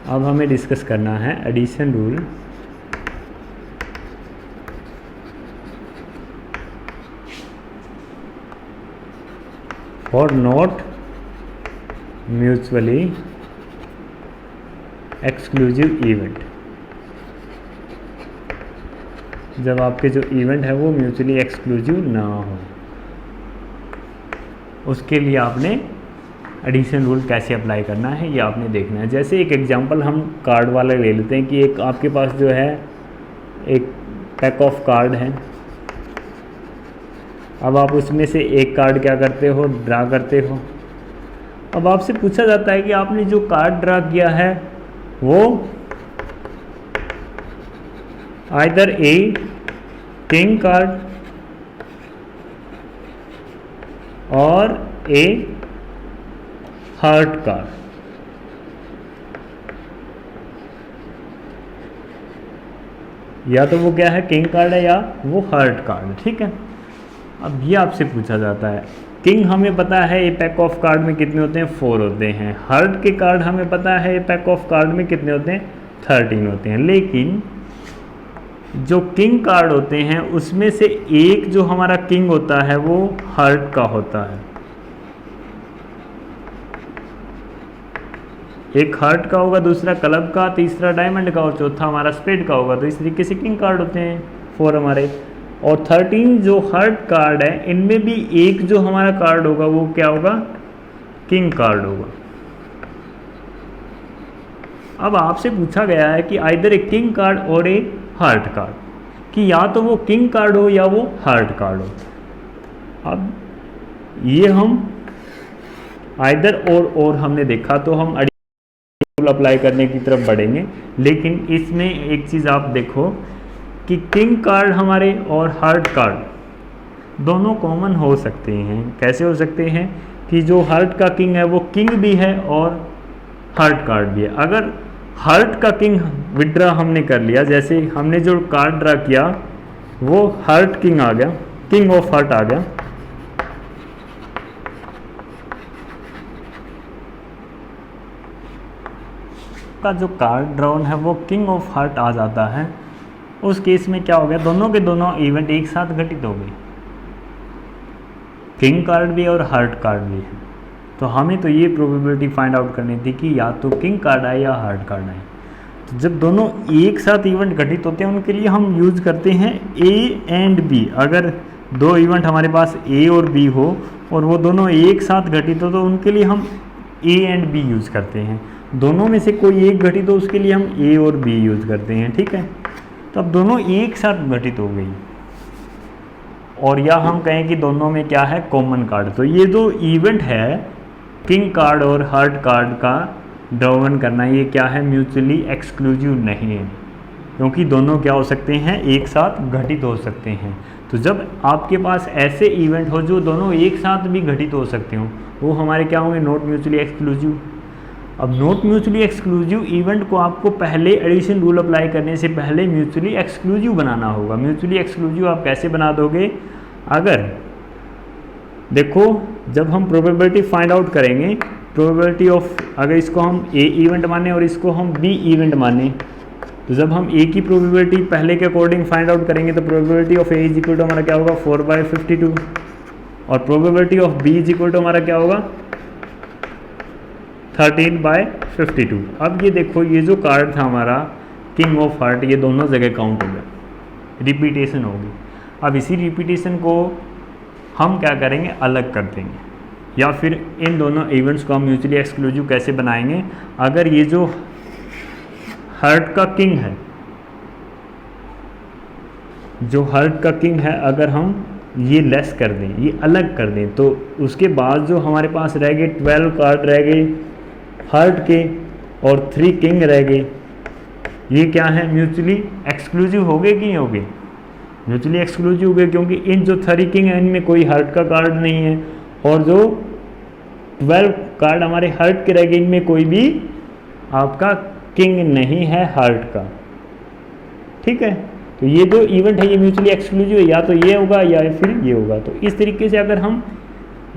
अब हमें डिस्कस करना है addition rule. For not mutually exclusive event. जब आपके जो इवेंट है वो म्यूचुअली एक्सक्लूसिव ना हो, उसके लिए आपने एडिशन रूल कैसे अप्लाई करना है ये आपने देखना है। जैसे एक एग्जांपल हम कार्ड वाला ले लेते हैं कि एक आपके पास जो है एक पैक ऑफ कार्ड है। अब आप उसमें से एक कार्ड क्या करते हो, ड्रा करते हो। अब आपसे पूछा जाता है कि आपने जो कार्ड ड्रा किया है वो आइदर ए किंग कार्ड और ए हार्ट कार्ड। या तो वो क्या है, किंग कार्ड है या वो हार्ट कार्ड है, ठीक है। अब ये आपसे पूछा जाता है, किंग हमें पता है ए पैक ऑफ कार्ड में कितने होते हैं, 4 होते हैं। हार्ट के कार्ड हमें पता है ए पैक ऑफ कार्ड में कितने होते हैं, 13 होते हैं। लेकिन जो किंग कार्ड होते हैं उसमें से एक जो हमारा किंग होता है वो हार्ट का होता है। एक हार्ट का होगा, दूसरा क्लब का, तीसरा डायमंड का और चौथा हमारा स्पेड का होगा। तो इस तरीके से किंग कार्ड होते हैं 4 हमारे। और 13 जो हार्ट कार्ड है इनमें भी एक जो हमारा कार्ड होगा वो क्या होगा, किंग कार्ड होगा। अब आपसे पूछा गया है कि आइदर ए किंग कार्ड और ए हार्ट कार्ड, कि या तो वो किंग कार्ड हो या वो हार्ट कार्ड हो। अब ये हम आइदर और हमने देखा तो हम रूल अप्लाई करने की तरफ बढ़ेंगे। लेकिन इसमें एक चीज़ आप देखो कि किंग कार्ड हमारे और हार्ट कार्ड दोनों कॉमन हो सकते हैं। कैसे हो सकते हैं कि जो हार्ट का किंग है वो किंग भी है और हार्ट कार्ड भी है। अगर हार्ट का किंग विड्रा हमने कर लिया, जैसे हमने जो कार्ड ड्रा किया वो हार्ट किंग आ गया, किंग ऑफ हार्ट आ गया, का जो कार्ड ड्रॉन है वो किंग ऑफ हार्ट आ जाता है। उस केस में क्या हो गया, दोनों के दोनों इवेंट एक साथ घटित हो गए, किंग कार्ड भी और हार्ट कार्ड भी है। तो हमें तो ये प्रोबेबिलिटी फाइंड आउट करनी थी कि या तो किंग कार्ड आए या हार्ट कार्ड आए। तो जब दोनों एक साथ इवेंट घटित होते हैं उनके लिए हम यूज़ करते हैं ए एंड बी। अगर 2 इवेंट हमारे पास ए और बी हो और वो दोनों एक साथ घटित हो तो उनके लिए हम ए एंड बी यूज़ करते हैं। दोनों में से कोई एक घटित हो उसके लिए हम ए और बी यूज़ करते हैं, ठीक है। तो अब दोनों एक साथ घटित हो गई और या हम कहें कि दोनों में क्या है, कॉमन कार्ड। तो ये जो इवेंट है किंग कार्ड और हार्ट कार्ड का ड्रॉन करना, ये क्या है, म्यूचुअली एक्सक्लूसिव नहीं है, क्योंकि दोनों क्या हो सकते हैं, एक साथ घटित हो सकते हैं। तो जब आपके पास ऐसे इवेंट हो जो दोनों एक साथ भी घटित हो सकते हो वो हमारे क्या होंगे, नॉट म्यूचुअली एक्सक्लूसिव। अब नॉट म्यूचुअली एक्सक्लूसिव इवेंट को आपको पहले एडिशन रूल अप्लाई करने से पहले म्यूचुअली एक्सक्लूसिव बनाना होगा। म्यूचुअली एक्सक्लूसिव आप कैसे बना दोगे, अगर देखो जब हम प्रोबेबिलिटी फाइंड आउट करेंगे, प्रोबेबिलिटी ऑफ, अगर इसको हम ए इवेंट माने और इसको हम बी इवेंट माने, तो जब हम ए की प्रोबेबिलिटी पहले के अकॉर्डिंग फाइंड आउट करेंगे तो probability of A is equal to हमारा क्या होगा, 4/52 और probability of B is equal to हमारा क्या होगा, 13/52। अब ये देखो ये जो कार्ड था हमारा किंग ऑफ हार्ट, ये दोनों जगह काउंट हो गया, रिपीटेशन होगी। अब इसी रिपीटेशन को हम क्या करेंगे, अलग कर देंगे, या फिर इन दोनों इवेंट्स को हम म्यूचुअली एक्सक्लूसिव कैसे बनाएंगे। अगर ये जो हार्ट का किंग है, जो हार्ट का किंग है, अगर हम ये लेस कर दें, ये अलग कर दें, तो उसके बाद जो हमारे पास रह गए 12 कार्ड रह गए हार्ट के और 3 किंग रह गए, ये क्या है, म्यूचुअली एक्सक्लूसिव हो गए कि नहीं हो गए, म्यूचुअली एक्सक्लूसिव हो गए, क्योंकि इन जो 3 किंग है इनमें कोई हार्ट का कार्ड नहीं है और जो 12 कार्ड हमारे हार्ट के रह गए इनमें कोई भी आपका किंग नहीं है हार्ट का, ठीक है। तो ये जो इवेंट है ये म्यूचुअली एक्सक्लूसिव है, या तो ये होगा या फिर ये होगा। तो इस तरीके से अगर हम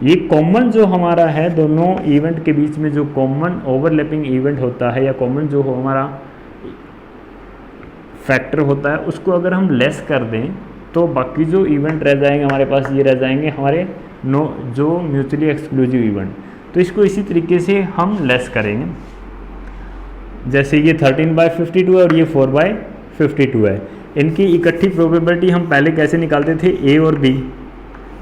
ये कॉमन जो हमारा है दोनों इवेंट के बीच में जो कॉमन ओवरलैपिंग इवेंट होता है या कॉमन जो हमारा फैक्टर होता है उसको अगर हम लेस कर दें तो बाकी जो इवेंट रह जाएंगे हमारे पास ये रह जाएंगे हमारे जो म्यूचुअली एक्सक्लूसिव इवेंट। तो इसको इसी तरीके से हम लेस करेंगे। जैसे ये 13/52 है और ये 4/52 है, इनकी इकट्ठी प्रोबेबिलिटी हम पहले कैसे निकालते थे, ए और बी।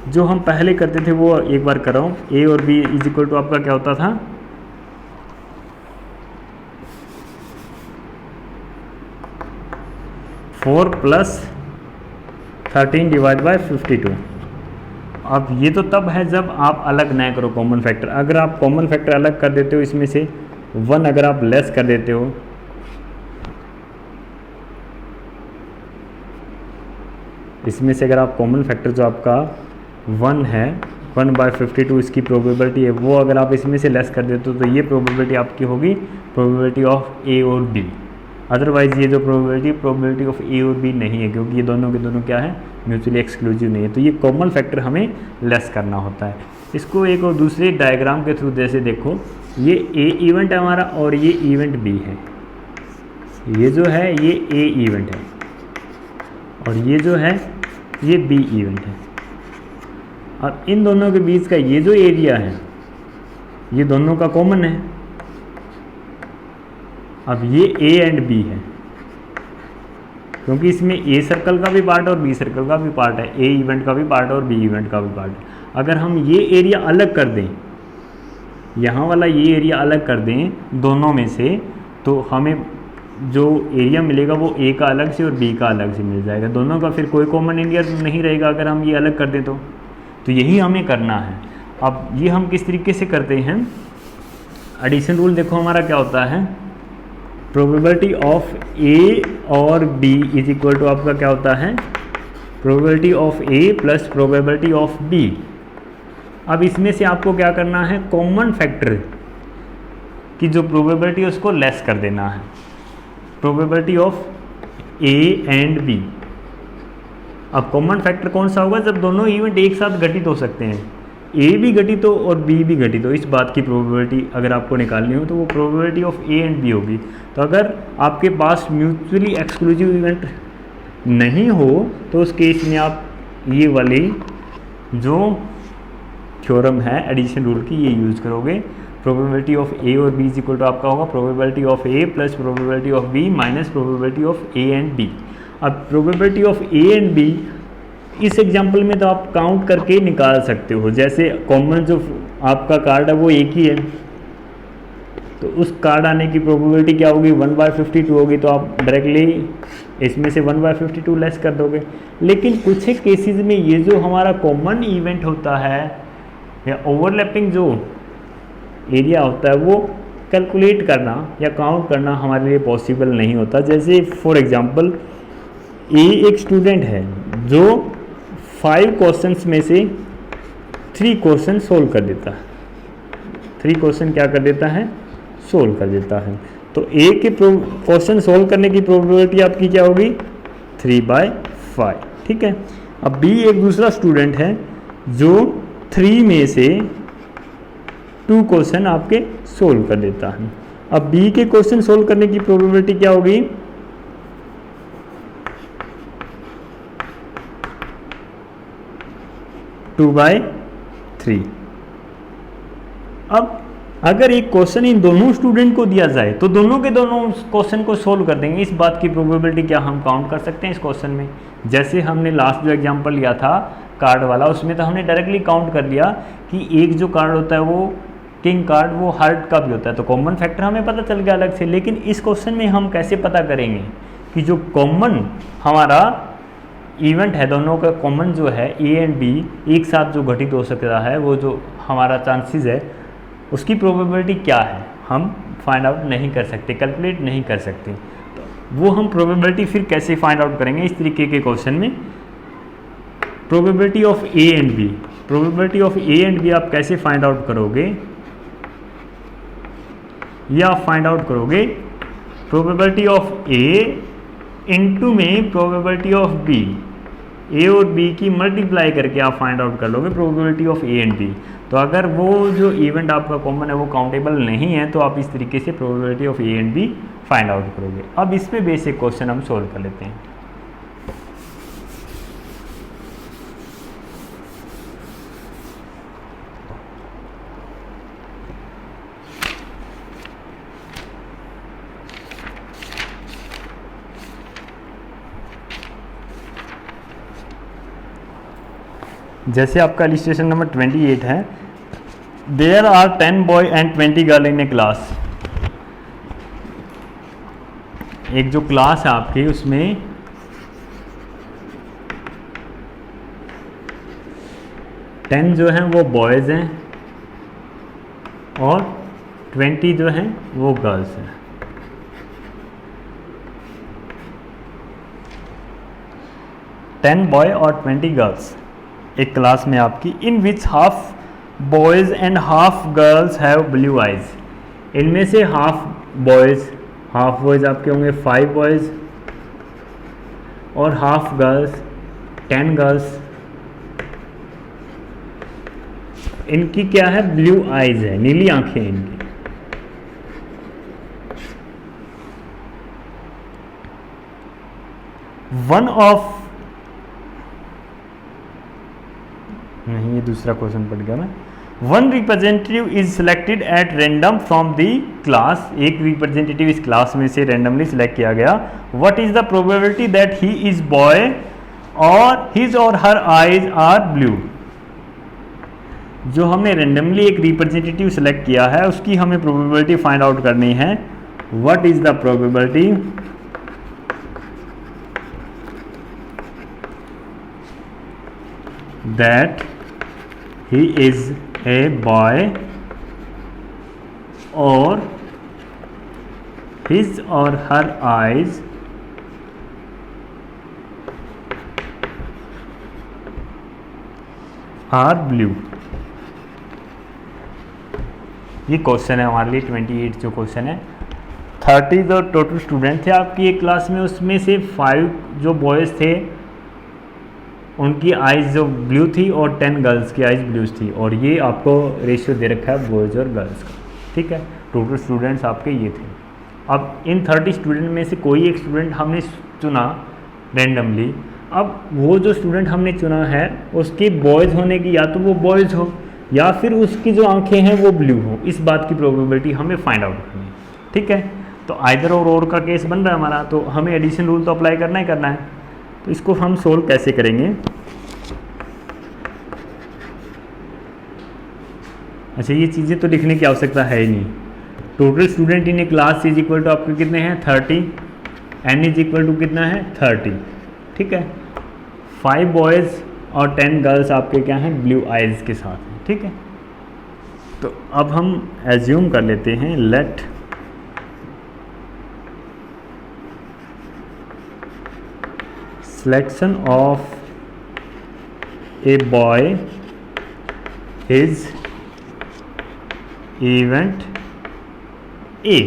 जो हम पहले करते थे वो एक बार कर रहा हूँ, ए और बी इज इक्वल टू आपका क्या होता था, 4 + 13/52। अब ये तो तब है जब आप अलग ना करो कॉमन फैक्टर। अगर आप कॉमन फैक्टर अलग कर देते हो, इसमें से 1 अगर आप लेस कर देते हो, इसमें से अगर आप कॉमन फैक्टर जो आपका 1 है 1/52 इसकी प्रोबेबिलिटी है, वो अगर आप इसमें से लेस कर देते हो तो ये प्रोबेबिलिटी आपकी होगी प्रोबेबिलिटी ऑफ ए और बी। अदरवाइज ये जो प्रोबेबिलिटी ऑफ ए और बी नहीं है, क्योंकि ये दोनों के दोनों क्या है, म्यूचुअली एक्सक्लूसिव नहीं है। तो ये कॉमन फैक्टर हमें लेस करना होता है। इसको एक और दूसरे डायग्राम के थ्रू जैसे देखो, ये ए इवेंट है हमारा और ये इवेंट बी है। ये जो है ये ए इवेंट है और ये जो है ये बी इवेंट है। अब इन दोनों के बीच का ये जो एरिया है ये दोनों का कॉमन है। अब ये ए एंड बी है, क्योंकि इसमें ए सर्कल का भी पार्ट और बी सर्कल का भी पार्ट है, ए इवेंट का भी पार्ट और बी इवेंट का भी पार्ट है। अगर हम ये एरिया अलग कर दें, यहाँ वाला ये एरिया अलग कर दें दोनों में से, तो हमें जो एरिया मिलेगा वो ए का अलग से और बी का अलग से मिल जाएगा। दोनों का फिर कोई कॉमन एरिया नहीं रहेगा अगर हम ये अलग कर दें तो यही हमें करना है। अब ये हम किस तरीके से करते हैं, एडिशन रूल देखो हमारा क्या होता है, प्रोबेबिलिटी ऑफ ए और बी इज इक्वल टू आपका क्या होता है, probability of A plus probability of B. अब इसमें से आपको क्या करना है, कॉमन फैक्टर की जो प्रोबेबिलिटी है उसको लेस कर देना है, probability of A and B. अब कॉमन फैक्टर कौन सा होगा, जब दोनों इवेंट एक साथ घटित हो सकते हैं, ए भी घटित हो और बी भी घटित हो, इस बात की प्रोबेबिलिटी अगर आपको निकालनी हो तो वो probability of A and B होगी। तो अगर आपके पास म्यूचुअली एक्सक्लूसिव इवेंट नहीं हो तो उस केस में आप ये वाली जो थ्योरम है एडिशन रूल की ये यूज़ करोगे। प्रोबेबिलिटी ऑफ ए और बी इज इक्वल टू आपका होगा probability of A plus probability of B minus probability of A and B. अब probability of A and B इस एग्जांपल में तो आप काउंट करके निकाल सकते हो। जैसे कॉमन जो आपका कार्ड है वो एक ही है, तो उस कार्ड आने की प्रोबेबिलिटी क्या होगी, 1/52 होगी। तो आप डायरेक्टली इसमें से 1/52 लेस कर दोगे। लेकिन कुछ एक केसेस में ये जो हमारा कॉमन इवेंट होता है या ओवरलैपिंग जो एरिया होता है वो कैलकुलेट करना या काउंट करना हमारे लिए पॉसिबल नहीं होता। जैसे फॉर एग्जांपल ए एक स्टूडेंट है जो 5 क्वेश्चंस में से 3 क्वेश्चन सोल्व कर देता है, 3 क्वेश्चन क्या कर देता है, सोल्व कर देता है। तो ए के क्वेश्चन सोल्व करने की प्रोबेबिलिटी आपकी क्या होगी, 3/5। ठीक है। अब बी एक दूसरा स्टूडेंट है जो 3 में से 2 क्वेश्चन आपके सोल्व कर देता है। अब बी के क्वेश्चन सोल्व करने की प्रोबेबिलिटी क्या होगी, 2/3। अब अगर एक क्वेश्चन इन दोनों स्टूडेंट को दिया जाए तो दोनों के दोनों क्वेश्चन को सोल्व कर देंगे। इस बात की प्रोबेबिलिटी क्या हम काउंट कर सकते हैं इस क्वेश्चन में। जैसे हमने लास्ट जो एग्जांपल लिया था कार्ड वाला, उसमें तो हमने डायरेक्टली काउंट कर लिया कि एक जो कार्ड होता है वो किंग कार्ड वो हार्ट का भी होता है, तो कॉमन फैक्टर हमें पता चल गया अलग से। लेकिन इस क्वेश्चन में हम कैसे पता करेंगे कि जो कॉमन हमारा इवेंट है, दोनों का कॉमन जो है ए एंड बी एक साथ जो घटित हो सकता है, वो जो हमारा चांसेस है उसकी प्रोबेबिलिटी क्या है, हम फाइंड आउट नहीं कर सकते, कैलकुलेट नहीं कर सकते। तो वो हम प्रोबेबिलिटी फिर कैसे फाइंड आउट करेंगे इस तरीके के क्वेश्चन में। Probability of A and B, probability of A and B आप कैसे फाइंड आउट करोगे, या आप फाइंड आउट करोगे प्रोबेबिलिटी ऑफ ए इनटू में प्रोबेबिलिटी ऑफ बी, ए और बी की मल्टीप्लाई करके आप फाइंड आउट कर लोगे probability of A and B. तो अगर वो जो इवेंट आपका कॉमन है वो काउंटेबल नहीं है तो आप इस तरीके से probability of A and B find out करोगे। अब इसमें बेसिक क्वेश्चन हम सोल्व कर लेते हैं। जैसे आपका इलिस्ट्रेशन नंबर 28 है, there are 10 boy and 20 girl in a class. एक जो क्लास है आपकी उसमें 10 जो हैं वो बॉयज़ हैं और 20 जो हैं वो गर्ल्स हैं। टेन बॉय और 20 गर्ल्स एक क्लास में आपकी, in which half boys and half girls have blue eyes. इनमें से हाफ बॉयज़ आपके होंगे 5 बॉयज़ और हाफ गर्ल्स 10 गर्ल्स। इनकी क्या है, ब्लू आइज है, नीली आंखें इनकी। वन ऑफ, नहीं ये दूसरा क्वेश्चन पढ़ गया मैं। One representative is selected at random from the class. एक रिप्रेजेंटेटिव इस क्लास में से रैंडमली सिलेक्ट किया गया। What is the probability that he is boy और हिज और हर आईज आर ब्लू। जो हमने रैंडमली एक रिप्रेजेंटेटिव सिलेक्ट किया है उसकी हमें प्रोबेबिलिटी फाइंड आउट करनी है। What is the probability that he is a boy or his or her eyes are blue। ये क्वेश्चन है हमारे लिए 28 जो क्वेश्चन है। 30 जो टोटल स्टूडेंट थे आपकी एक क्लास में, उसमें से 5 जो बॉयज़ थे उनकी आइज़ जो ब्लू थी और 10 गर्ल्स की आइज़ ब्लूज थी। और ये आपको रेशियो दे रखा है बॉयज़ और गर्ल्स का, ठीक है। टोटल स्टूडेंट्स आपके ये थे। अब इन 30 स्टूडेंट में से कोई एक स्टूडेंट हमने चुना रैंडमली। अब वो जो स्टूडेंट हमने चुना है उसकी बॉयज़ होने की, या तो वो बॉयज़ हो या फिर उसकी जो आंखें हैं वो ब्लू हो, इस बात की प्रोबेबिलिटी हमें फाइंड आउट करनी है, ठीक है। तो आइदर और का केस बन रहा है हमारा, तो हमें एडिशन रूल तो अप्लाई करना ही करना है। तो इसको हम सोल्व कैसे करेंगे। अच्छा, ये चीज़ें तो लिखने की आवश्यकता है ही नहीं। Total student in a class is equal to आपके कितने हैं 30, एन इज इक्वल टू कितना है 30, ठीक है। 5 बॉयज़ और 10 गर्ल्स आपके क्या हैं, ब्लू आइज़ के साथ हैं, ठीक है। तो अब हम एज्यूम कर लेते हैं, late selection of a boy is event A।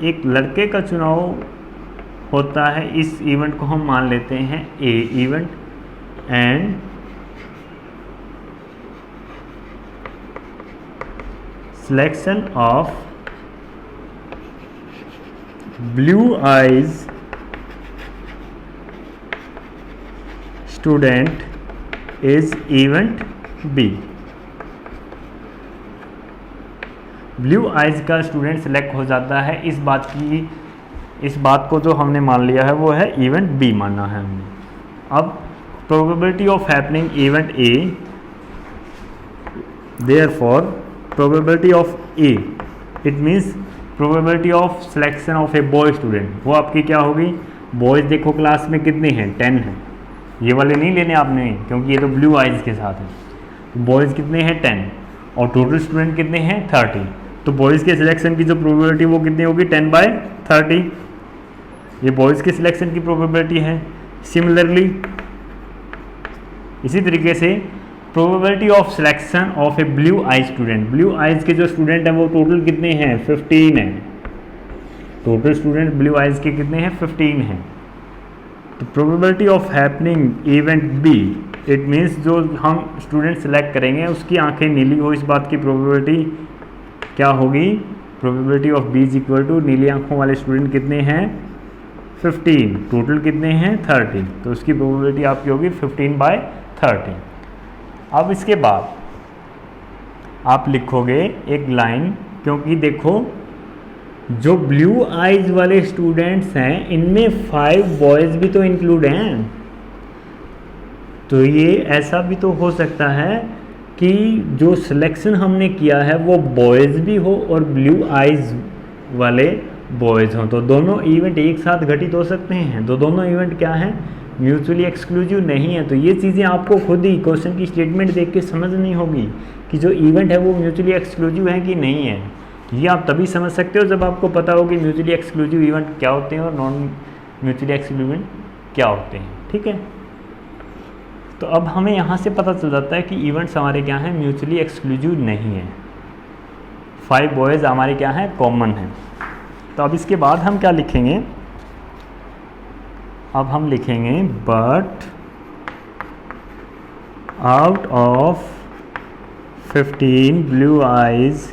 एक लड़के का चुनाव होता है, इस इवेंट को हम मान लेते हैं A event, and selection of blue eyes student is event B. Blue eyes का स्टूडेंट सेलेक्ट हो जाता है, इस बात को जो हमने मान लिया है वो है इवेंट बी मानना है हमने। अब probability of happening event A, therefore probability of A, it means probability of selection of a boy student, वो आपकी क्या होगी। बॉयज़ देखो क्लास में कितने हैं, 10 हैं। ये वाले नहीं लेने आपने क्योंकि ये तो ब्लू आइज़ के साथ है। बॉयज़ कितने हैं 10 और टोटल स्टूडेंट कितने हैं 30। तो बॉयज़ के सिलेक्शन की जो प्रोबेबिलिटी वो कितनी होगी 10/30। ये बॉयज़ के सिलेक्शन की प्रोबेबिलिटी है। सिमिलरली इसी तरीके से probability of selection of A blue eyes student, blue eyes के जो स्टूडेंट हैं वो टोटल कितने हैं 15 हैं। टोटल स्टूडेंट ब्लू आइज़ के कितने हैं 15 हैं। तो probability of happening event B, it means जो हम स्टूडेंट सेलेक्ट करेंगे उसकी आंखें नीली हो, इस बात की प्रोबेबिलिटी क्या होगी, probability of B is equal to नीली आंखों वाले स्टूडेंट कितने हैं 15, टोटल कितने हैं 30, तो उसकी प्रोबेबिलिटी आपकी होगी 15/30। अब इसके बाद आप लिखोगे एक लाइन, क्योंकि देखो जो ब्लू आइज वाले स्टूडेंट्स हैं इनमें 5 बॉयज़ भी तो इंक्लूड हैं, तो ये ऐसा भी तो हो सकता है कि जो सिलेक्शन हमने किया है वो बॉयज़ भी हो और ब्लू आइज वाले बॉयज़ हों, तो दोनों इवेंट एक साथ घटित हो सकते हैं। तो दोनों इवेंट क्या हैं, म्यूचुअली एक्सक्लूसिव नहीं है। तो ये चीज़ें आपको खुद ही क्वेश्चन की स्टेटमेंट देख के समझनी होगी कि जो इवेंट है वो म्यूचुअली एक्सक्लूसिव है कि नहीं है। ये आप तभी समझ सकते हो जब आपको पता हो कि म्यूचुअली एक्सक्लूसिव इवेंट क्या होते हैं और नॉन म्यूचुअली एक्सक्लूसिव इवेंट क्या होते हैं, ठीक है। तो अब हमें यहाँ से पता चल जाता है कि इवेंट्स हमारे क्या हैं, म्यूचुअली एक्सक्लूसिव नहीं है। 5 बॉयज़ हमारे क्या हैं, कॉमन हैं। तो अब इसके बाद हम क्या लिखेंगे, अब हम लिखेंगे but out of 15 blue eyes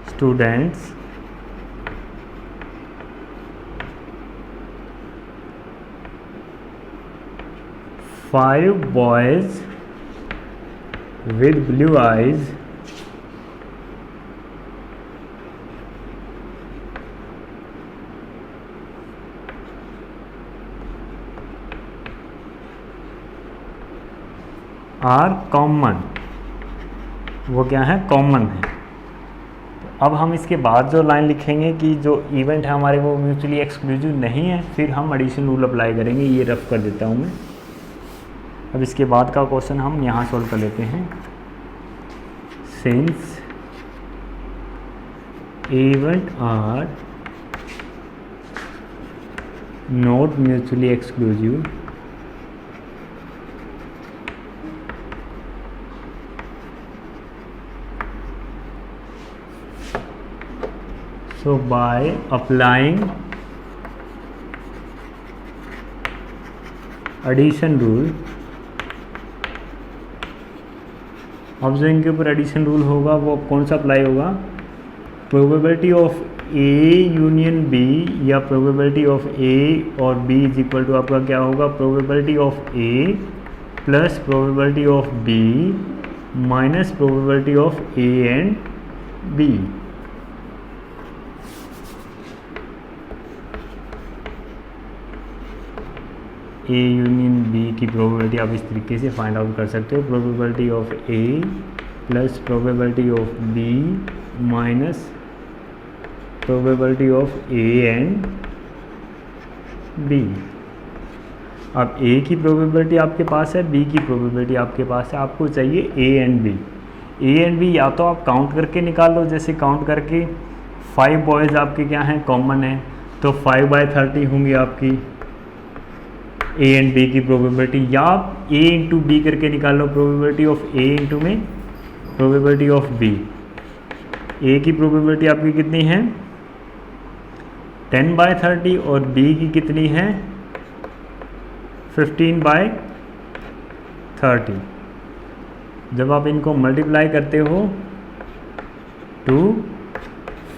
students five boys with blue eyes are common, वो क्या है, कॉमन है। अब हम इसके बाद जो लाइन लिखेंगे कि जो इवेंट है हमारे वो म्यूचुअली एक्सक्लूसिव नहीं है, फिर हम एडिशन रूल अप्लाई करेंगे। ये रफ कर देता हूँ मैं। अब इसके बाद का क्वेश्चन हम यहाँ सॉल्व कर लेते हैं। Since event are not mutually exclusive, so by applying addition rule, अब जो इनके ऊपर एडिशन रूल होगा वो कौन सा अप्लाई होगा, probability of A union B या प्रोबेबिलिटी ऑफ ए और बी इज इक्वल टू आपका क्या होगा, probability of A plus probability of B minus probability of A and B. A union B की प्रोबेबिलिटी आप इस तरीके से फाइंड आउट कर सकते हो, probability of A plus probability of B minus probability of A and B. अब A की प्रोबेबिलिटी आपके पास है, बी की प्रोबेबिलिटी आपके पास है, आपको चाहिए A and B. A and B या तो आप काउंट करके निकाल लो, जैसे काउंट करके 5 बॉयज़ आपके क्या हैं, कॉमन है, तो 5/30 होंगी आपकी ए एंड बी की प्रोबेबिलिटी, या आप ए इंटू बी करके निकाल लो, प्रोबेबिलिटी ऑफ ए इंटू में प्रोबेबिलिटी ऑफ बी। ए की प्रोबेबिलिटी आपकी कितनी है 10/30 और बी की कितनी है 15/30। जब आप इनको मल्टीप्लाई करते हो 2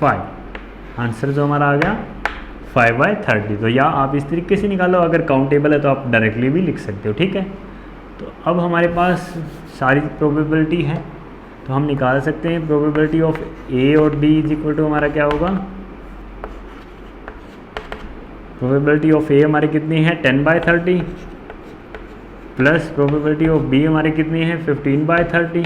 5, आंसर जो हमारा आ गया 5/30। तो या आप इस तरीके से निकालो, अगर काउंटेबल है तो आप डायरेक्टली भी लिख सकते हो, ठीक है। तो अब हमारे पास सारी प्रोबेबिलिटी है, तो हम निकाल सकते हैं प्रोबेबिलिटी ऑफ ए और बी इज इक्वल टू हमारा क्या होगा, प्रोबेबिलिटी ऑफ ए हमारी कितनी है 10/30 प्लस प्रोबेबिलिटी ऑफ बी हमारी कितनी है 15/30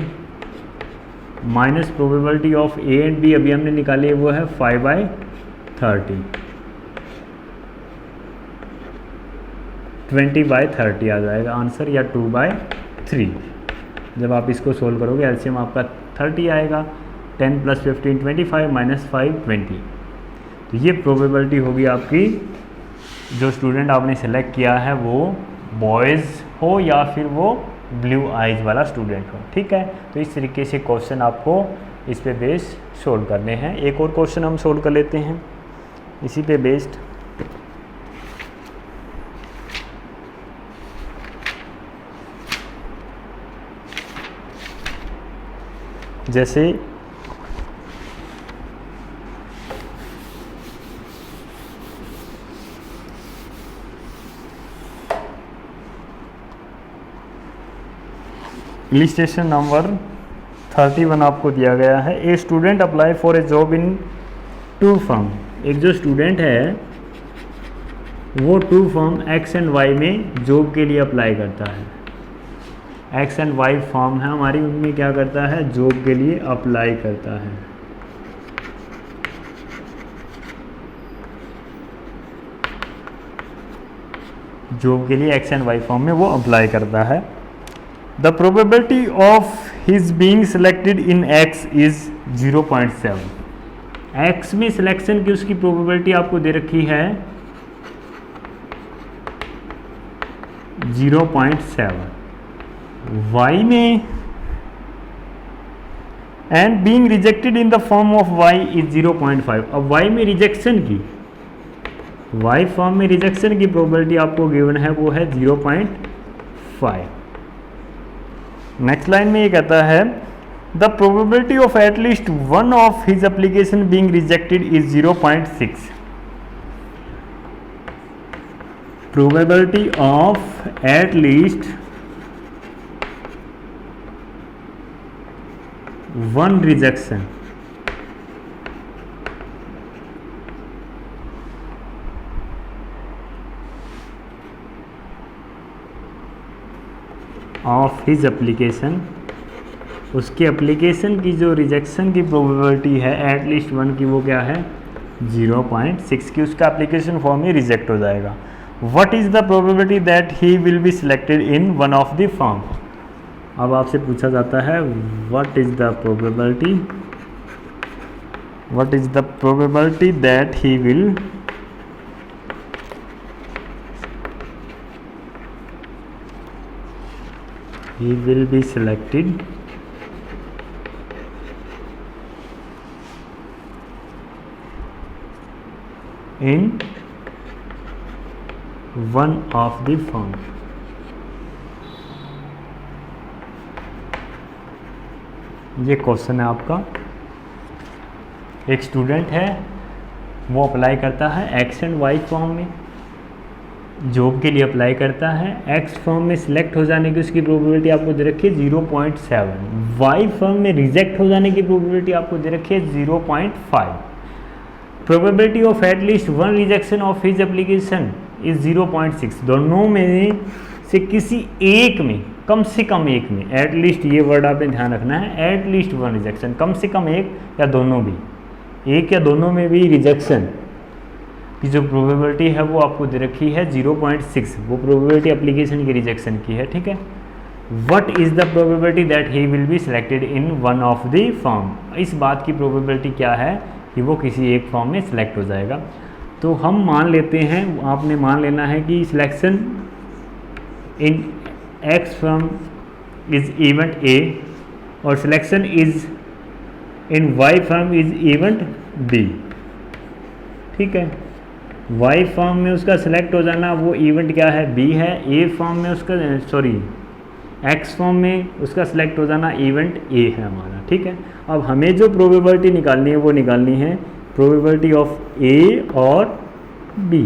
minus probability of A and B अभी हमने निकाली है वो है 5/30, 20/30 आ जाएगा आंसर, या 2/3। जब आप इसको सोल्व करोगे एलसीएम आपका 30 आएगा, 10 + 15 25 - 5 20। तो ये प्रोबेबिलिटी होगी आपकी, जो स्टूडेंट आपने सेलेक्ट किया है वो बॉयज़ हो या फिर वो ब्लू आइज वाला स्टूडेंट हो, ठीक है। तो इस तरीके से क्वेश्चन आपको इस पे बेस्ड सोल्व करने हैं। एक और क्वेश्चन हम सोल्व कर लेते हैं इसी पे बेस्ड। जैसे इलिस्ट्रेशन नंबर 31 आपको दिया गया है। A student apply for a job in two firm. एक जो स्टूडेंट है वो two firm X and Y में जॉब के लिए अप्लाई करता है। एक्स एंड वाई फर्म है हमारी, उनमें क्या करता है, जॉब के लिए अप्लाई करता है। जॉब के लिए एक्स एंड वाई फर्म में वो अप्लाई करता है। The probability of his being selected in x is 0.7। X में सिलेक्शन की उसकी प्रोबेबिलिटी आपको दे रखी है 0.7। वाई में and being rejected in the firm of Y is 0.5। अब वाई में रिजेक्शन की, वाई फॉर्म में रिजेक्शन की प्रोबेबिलिटी आपको गिवन है वो है 0.5। नेक्स्ट लाइन में ये कहता है the probability of at least one of his application being rejected is 0.6। Probability of at least one rejection of his application, उसके एप्लीकेशन की जो रिजेक्शन की प्रोबेबिलिटी है एटलीस्ट वन की, वो क्या है 0.6 की, उसका एप्लीकेशन फॉर्म ही रिजेक्ट हो जाएगा। What is the probability that he will be selected in one of the form. अब आपसे पूछा जाता है what is the probability, what is the probability that he will be selected in one of the firm। ये question है आपका। एक student है वो अप्लाई करता है एक्स एंड वाई फॉर्म में, जॉब के लिए अप्लाई करता है। एक्स फर्म में सिलेक्ट हो जाने की उसकी प्रोबेबिलिटी आपको दे रखी है 0.7। वाई फर्म में रिजेक्ट हो जाने की प्रोबेबिलिटी आपको दे रखी है 0.5। Probability of at least one rejection of his application is 0.6। दोनों में से किसी एक में, कम से कम एक में, एटलीस्ट ये वर्ड आपने ध्यान रखना है, एटलीस्ट वन रिजेक्शन, कम से कम एक या दोनों भी, एक या दोनों में भी रिजेक्शन की जो प्रोबेबिलिटी है वो आपको दे रखी है 0.6। वो प्रोबेबिलिटी एप्लीकेशन की रिजेक्शन की है, ठीक है। What is the probability that he will be selected in one of the form. इस बात की प्रोबेबिलिटी क्या है कि वो किसी एक फॉर्म में सिलेक्ट हो जाएगा। तो हम मान लेते हैं, आपने मान लेना है कि selection in X form is event A और selection is in Y form is event B, ठीक है। वाई फॉर्म में उसका सिलेक्ट हो जाना वो इवेंट क्या है, बी है। ए फॉर्म में उसका, सॉरी, एक्स फॉर्म में उसका सिलेक्ट हो जाना इवेंट ए है हमारा, ठीक है। अब हमें जो प्रोबेबिलिटी निकालनी है वो निकालनी है प्रोबेबिलिटी ऑफ ए और बी,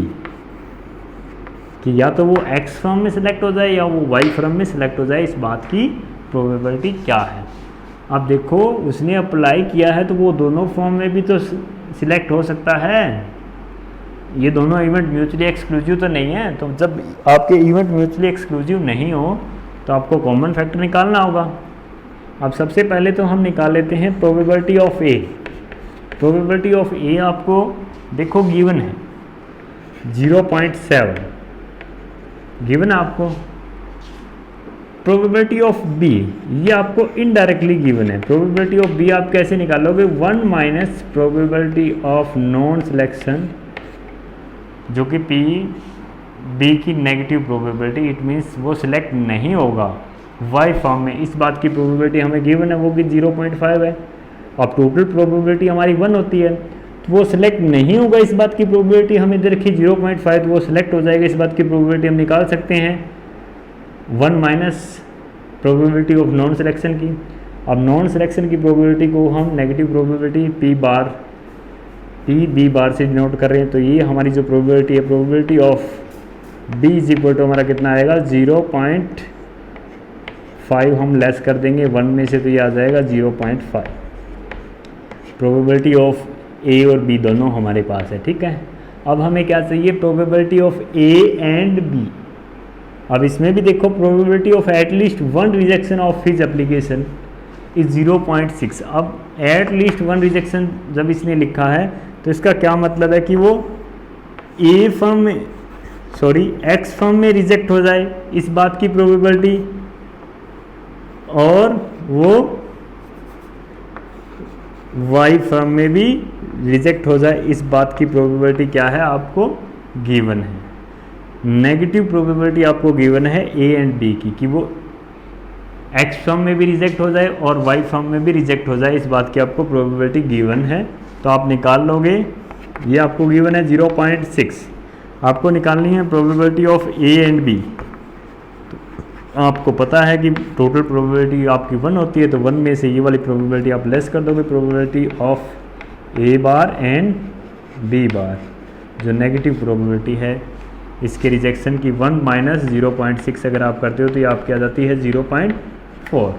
कि या तो वो एक्स फॉर्म में सिलेक्ट हो जाए या वो वाई फॉर्म में सिलेक्ट हो जाए, इस बात की प्रोबेबिलिटी क्या है। अब देखो उसने अप्लाई किया है तो वो दोनों फॉर्म में भी तो सिलेक्ट हो सकता है। ये दोनों इवेंट म्यूचुअली एक्सक्लूसिव तो नहीं है, तो जब आपके इवेंट म्यूचुअली एक्सक्लूसिव नहीं हो तो आपको कॉमन फैक्टर निकालना होगा। अब सबसे पहले तो हम निकाल लेते हैं probability of A. Probability of A आपको देखो गिवन है 0.7 गिवन है आपको। प्रोबेबिलिटी ऑफ बी ये आपको इनडायरेक्टली गिवन है। प्रोबेबिलिटी ऑफ बी आप कैसे निकालोगे, 1 minus probability of non selection, जो कि पी बी की नेगेटिव प्रोबेबिलिटी, इट मीन्स वो सिलेक्ट नहीं होगा वाई फॉर्म में। इस बात की प्रोबेबिलिटी हमें गिवन है वो कि 0.5 है। अब टोटल प्रोबेबिलिटी हमारी 1 होती है, तो वो सिलेक्ट नहीं होगा, इस बात की प्रोबेबिलिटी हमें दे रखी 0.5, तो वो सिलेक्ट हो जाएगा, इस बात की प्रोबेबिलिटी हम निकाल सकते हैं 1 minus probability of non selection की। अब नॉन सिलेक्शन की प्रोबेबिलिटी को हम negative probability P B bar से डिनोट कर रहे हैं, तो ये हमारी जो प्रोबेबिलिटी है, probability of B is equal to हमारा कितना आएगा 0.5 हम लेस कर देंगे 1 में से, तो ये आ जाएगा 0.5। प्रोबेबिलिटी ऑफ ए और बी दोनों हमारे पास है, ठीक है। अब हमें क्या चाहिए, probability of A and B. अब इसमें भी देखो probability of at least one rejection of his application is 0.6। अब एटलीस्ट वन रिजेक्शन जब इसने लिखा है तो इसका क्या मतलब है कि वो एक्स फर्म में रिजेक्ट हो जाए, इस बात की प्रोबेबिलिटी, और वो वाई फर्म में भी रिजेक्ट हो जाए, इस बात की प्रोबेबिलिटी क्या है, आपको गिवन है। नेगेटिव प्रोबेबिलिटी आपको गिवन है ए एंड बी की, कि वो एक्स फर्म में भी रिजेक्ट हो जाए और वाई फर्म में भी रिजेक्ट हो जाए, इस बात की आपको प्रोबेबिलिटी गिवन है। तो आप निकाल लोगे, ये आपको गिवन है 0.6। आपको निकालनी है probability of A and B. तो आपको पता है कि टोटल प्रोबेबिलिटी आपकी 1 होती है, तो 1 में से ये वाली प्रोबेबिलिटी आप लेस कर दोगे, probability of A bar and B bar, जो नेगेटिव प्रोबेबिलिटी है इसके रिजेक्शन की 1 माइनस 0.6 अगर आप करते हो तो ये आपकी आ जाती है 0.4।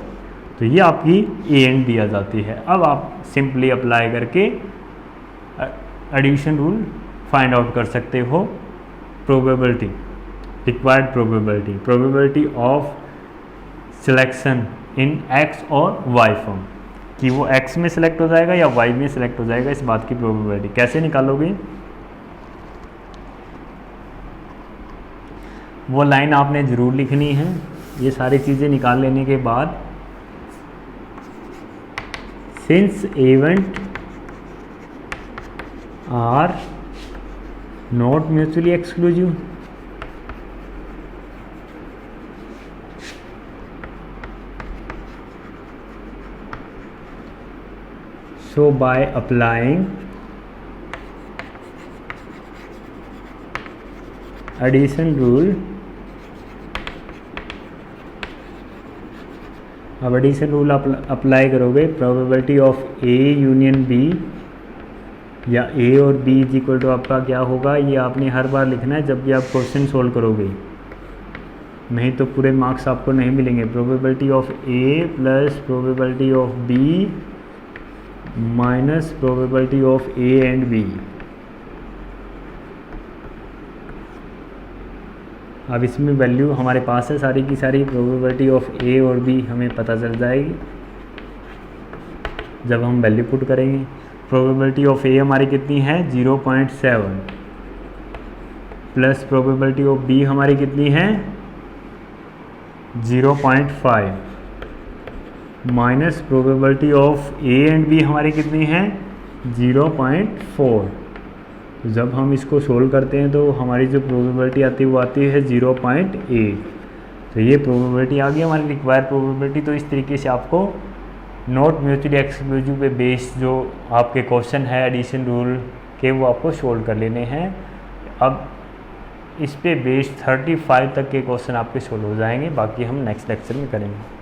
तो ये आपकी ए एंड बी आ जाती है। अब आप सिंपली अप्लाई करके एडिशन रूल फाइंड आउट कर सकते हो। Probability, required probability of selection in x और वाई फॉर्म, कि वो एक्स में सिलेक्ट हो जाएगा या वाई में सिलेक्ट हो जाएगा, इस बात की प्रोबेबिलिटी कैसे निकालोगे। वो लाइन आपने ज़रूर लिखनी है। ये सारी चीज़ें निकाल लेने के बाद, since event are not mutually exclusive, so by applying addition rule, अब एडिशन रूल अप्लाई करोगे, probability of A union B या ए और बी इज इक्वल टू आपका क्या होगा, ये आपने हर बार लिखना है जब भी आप क्वेश्चन सोल्व करोगे, नहीं तो पूरे मार्क्स आपको नहीं मिलेंगे। Probability of A plus probability of B minus probability of A and B. अब इसमें वैल्यू हमारे पास है सारी की सारी, प्रोबेबिलिटी ऑफ ए और बी हमें पता चल जाएगी जब हम वैल्यू पुट करेंगे। प्रोबेबिलिटी ऑफ ए हमारी कितनी है 0.7 प्लस प्रोबेबिलिटी ऑफ बी हमारी कितनी है 0.5 minus probability of A and B हमारी कितनी है 0.4। तो जब हम इसको सोल्व करते हैं तो हमारी जो प्रोबेबिलिटी आती है वो आती है 0.8। तो ये प्रोबेबिलिटी आ गई हमारी रिक्वायर्ड प्रोबेबिलिटी। तो इस तरीके से आपको नॉट म्यूचुअली एक्सक्लूसिव पे बेस्ड जो आपके क्वेश्चन है एडिशन रूल के, वो आपको सोल्व कर लेने हैं। अब इस पे बेस्ड 35 तक के क्वेश्चन आपके सोल्व हो जाएंगे, बाकी हम नेक्स्ट लेक्चर में करेंगे।